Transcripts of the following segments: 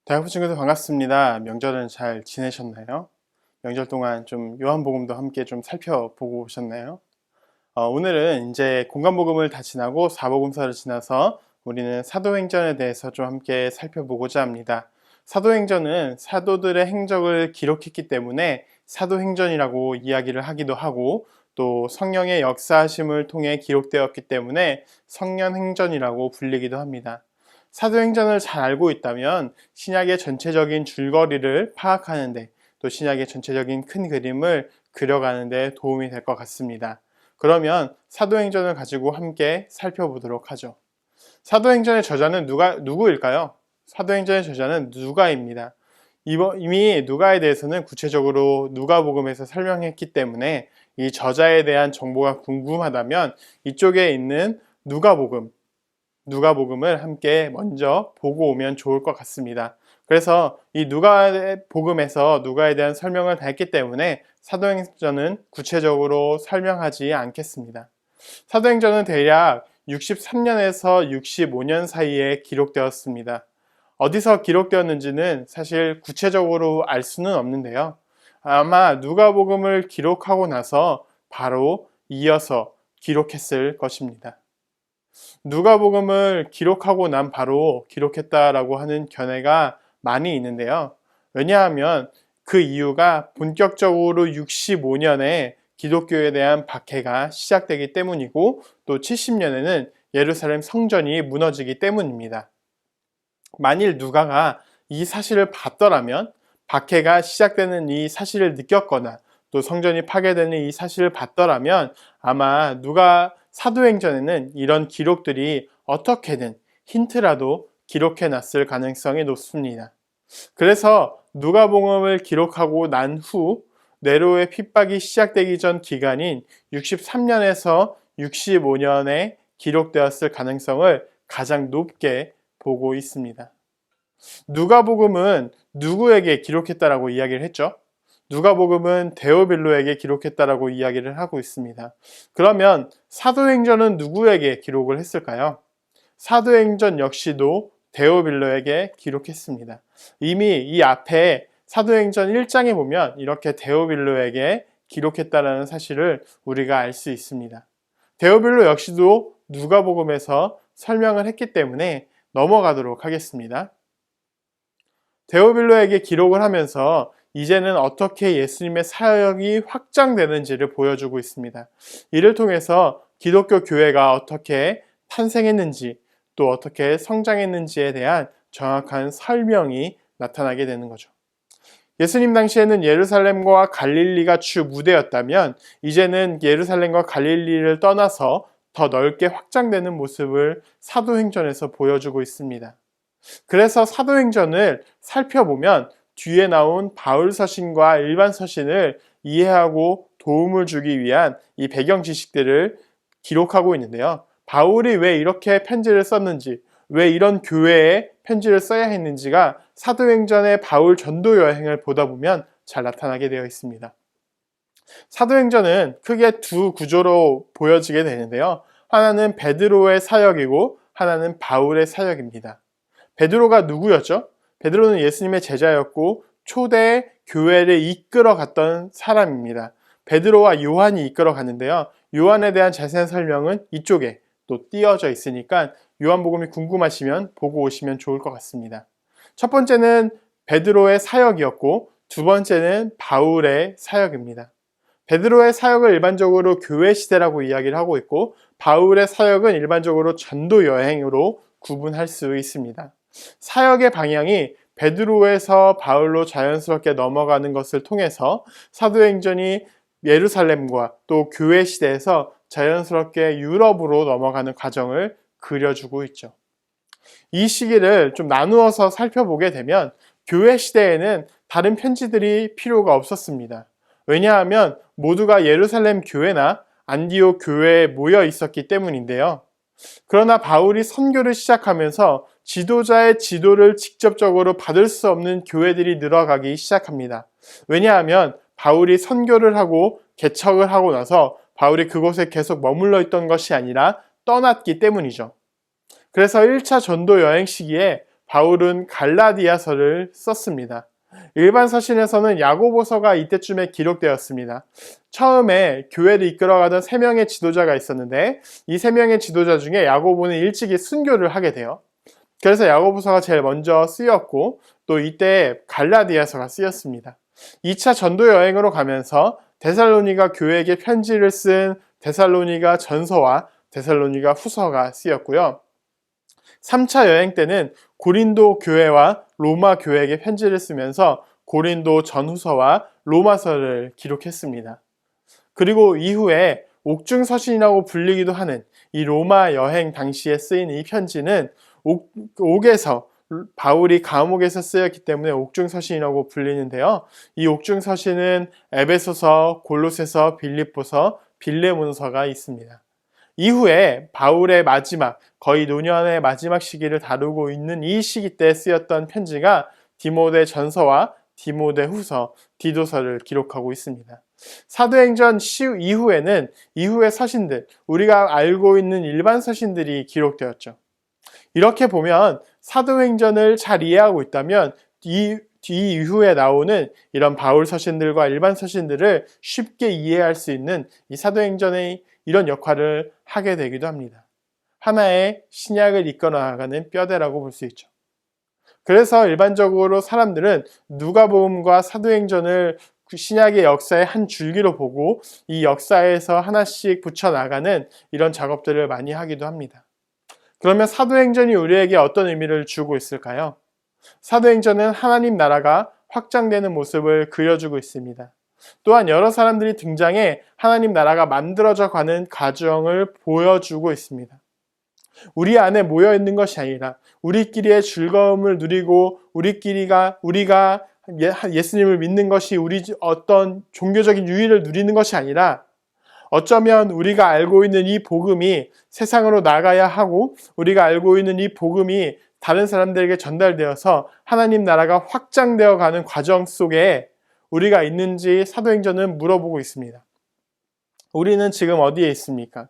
대학부 친구들 반갑습니다. 명절은 잘 지내셨나요? 명절 동안 좀 요한복음도 함께 좀 살펴보고 오셨나요? 오늘은 이제 공간복음을 다 지나고 사복음서를 지나서 우리는 사도행전에 대해서 좀 함께 살펴보고자 합니다. 사도행전은 사도들의 행적을 기록했기 때문에 사도행전이라고 이야기를 하기도 하고, 또 성령의 역사하심을 통해 기록되었기 때문에 성령행전이라고 불리기도 합니다. 사도행전을 잘 알고 있다면 신약의 전체적인 줄거리를 파악하는데, 또 신약의 전체적인 큰 그림을 그려가는 데 도움이 될 것 같습니다. 그러면 사도행전을 가지고 함께 살펴보도록 하죠. 사도행전의 저자는 누구일까요? 사도행전의 저자는 누가입니다. 이미 누가에 대해서는 구체적으로 누가복음에서 설명했기 때문에 이 저자에 대한 정보가 궁금하다면 이쪽에 있는 누가복음을 함께 먼저 보고 오면 좋을 것 같습니다. 그래서 이 누가복음에서 누가에 대한 설명을 다 했기 때문에 사도행전은 구체적으로 설명하지 않겠습니다. 사도행전은 대략 63년에서 65년 사이에 기록되었습니다. 어디서 기록되었는지는 사실 구체적으로 알 수는 없는데요. 아마 누가복음을 기록하고 나서 바로 이어서 기록했을 것입니다. 누가복음을 기록하고 난 바로 기록했다라고 하는 견해가 많이 있는데요. 왜냐하면 그 이유가 본격적으로 65년에 기독교에 대한 박해가 시작되기 때문이고, 또 70년에는 예루살렘 성전이 무너지기 때문입니다. 만일 누가가 이 사실을 봤더라면, 박해가 시작되는 이 사실을 느꼈거나 또 성전이 파괴되는 이 사실을 봤더라면 아마 사도행전에는 이런 기록들이 어떻게든 힌트라도 기록해 놨을 가능성이 높습니다. 그래서 누가복음을 기록하고 난 후 네로의 핍박이 시작되기 전 기간인 63년에서 65년에 기록되었을 가능성을 가장 높게 보고 있습니다. 누가복음은 누구에게 기록했다라고 이야기를 했죠? 누가복음은 데오빌로에게 기록했다라고 이야기를 하고 있습니다. 그러면 사도행전은 누구에게 기록을 했을까요? 사도행전 역시도 데오빌로에게 기록했습니다. 이미 이 앞에 사도행전 1장에 보면 이렇게 데오빌로에게 기록했다는 사실을 우리가 알 수 있습니다. 데오빌로 역시도 누가복음에서 설명을 했기 때문에 넘어가도록 하겠습니다. 데오빌로에게 기록을 하면서 이제는 어떻게 예수님의 사역이 확장되는지를 보여주고 있습니다. 이를 통해서 기독교 교회가 어떻게 탄생했는지, 또 어떻게 성장했는지에 대한 정확한 설명이 나타나게 되는 거죠. 예수님 당시에는 예루살렘과 갈릴리가 주 무대였다면 이제는 예루살렘과 갈릴리를 떠나서 더 넓게 확장되는 모습을 사도행전에서 보여주고 있습니다. 그래서 사도행전을 살펴보면 뒤에 나온 바울 서신과 일반 서신을 이해하고 도움을 주기 위한 이 배경 지식들을 기록하고 있는데요. 바울이 왜 이렇게 편지를 썼는지, 왜 이런 교회에 편지를 써야 했는지가 사도행전의 바울 전도 여행을 보다 보면 잘 나타나게 되어 있습니다. 사도행전은 크게 두 구조로 보여지게 되는데요. 하나는 베드로의 사역이고 하나는 바울의 사역입니다. 베드로가 누구였죠? 베드로는 예수님의 제자였고 초대 교회를 이끌어 갔던 사람입니다. 베드로와 요한이 이끌어 갔는데요. 요한에 대한 자세한 설명은 이쪽에 또 띄어져 있으니까 요한복음이 궁금하시면 보고 오시면 좋을 것 같습니다. 첫 번째는 베드로의 사역이었고 두 번째는 바울의 사역입니다. 베드로의 사역을 일반적으로 교회 시대라고 이야기를 하고 있고, 바울의 사역은 일반적으로 전도 여행으로 구분할 수 있습니다. 사역의 방향이 베드로에서 바울로 자연스럽게 넘어가는 것을 통해서 사도행전이 예루살렘과 또 교회 시대에서 자연스럽게 유럽으로 넘어가는 과정을 그려주고 있죠. 이 시기를 좀 나누어서 살펴보게 되면 교회 시대에는 다른 편지들이 필요가 없었습니다. 왜냐하면 모두가 예루살렘 교회나 안디옥 교회에 모여 있었기 때문인데요. 그러나 바울이 선교를 시작하면서 지도자의 지도를 직접적으로 받을 수 없는 교회들이 늘어가기 시작합니다. 왜냐하면 바울이 선교를 하고 개척을 하고 나서 바울이 그곳에 계속 머물러 있던 것이 아니라 떠났기 때문이죠. 그래서 1차 전도 여행 시기에 바울은 갈라디아서를 썼습니다. 일반 서신에서는 야고보서가 이때쯤에 기록되었습니다. 처음에 교회를 이끌어가던 3명의 지도자가 있었는데 이 3명의 지도자 중에 야고보는 일찍이 순교를 하게 돼요. 그래서 야고보서가 제일 먼저 쓰였고 또 이때 갈라디아서가 쓰였습니다. 2차 전도 여행으로 가면서 데살로니가 교회에게 편지를 쓴 데살로니가 전서와 데살로니가 후서가 쓰였고요. 3차 여행 때는 고린도 교회와 로마 교회에게 편지를 쓰면서 고린도 전후서와 로마서를 기록했습니다. 그리고 이후에 옥중서신이라고 불리기도 하는 이 로마 여행 당시에 쓰인 이 편지는 옥에서 바울이 감옥에서 쓰였기 때문에 옥중서신이라고 불리는데요. 이 옥중서신은 에베소서, 골로새서, 빌립보서, 빌레몬서가 있습니다. 이후에 바울의 마지막, 거의 노년의 마지막 시기를 다루고 있는 이 시기 때 쓰였던 편지가 디모데 전서와 디모데 후서, 디도서를 기록하고 있습니다. 사도행전 이후에는 이후의 서신들, 우리가 알고 있는 일반 서신들이 기록되었죠. 이렇게 보면 사도행전을 잘 이해하고 있다면 이 이후에 나오는 이런 바울 서신들과 일반 서신들을 쉽게 이해할 수 있는 이 사도행전의 이런 역할을 하게 되기도 합니다. 하나의 신약을 이끌어 나가는 뼈대라고 볼 수 있죠. 그래서 일반적으로 사람들은 누가복음과 사도행전을 신약의 역사의 한 줄기로 보고 이 역사에서 하나씩 붙여나가는 이런 작업들을 많이 하기도 합니다. 그러면 사도행전이 우리에게 어떤 의미를 주고 있을까요? 사도행전은 하나님 나라가 확장되는 모습을 그려주고 있습니다. 또한 여러 사람들이 등장해 하나님 나라가 만들어져 가는 과정을 보여주고 있습니다. 우리 안에 모여 있는 것이 아니라 우리끼리의 즐거움을 누리고 우리가 예수님을 믿는 것이 우리 어떤 종교적인 유의를 누리는 것이 아니라 어쩌면 우리가 알고 있는 이 복음이 세상으로 나가야 하고 우리가 알고 있는 이 복음이 다른 사람들에게 전달되어서 하나님 나라가 확장되어 가는 과정 속에 우리가 있는지 사도행전은 물어보고 있습니다. 우리는 지금 어디에 있습니까?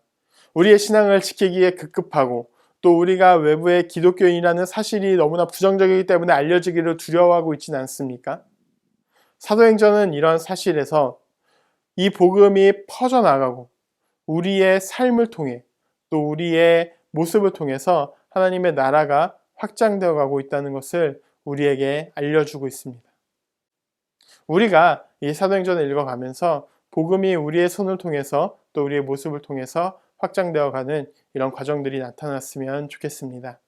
우리의 신앙을 지키기에 급급하고 또 우리가 외부에 기독교인이라는 사실이 너무나 부정적이기 때문에 알려지기를 두려워하고 있지는 않습니까? 사도행전은 이런 사실에서 이 복음이 퍼져나가고 우리의 삶을 통해 또 우리의 모습을 통해서 하나님의 나라가 확장되어 가고 있다는 것을 우리에게 알려주고 있습니다. 우리가 이 사도행전을 읽어가면서 복음이 우리의 손을 통해서 또 우리의 모습을 통해서 확장되어 가는 이런 과정들이 나타났으면 좋겠습니다.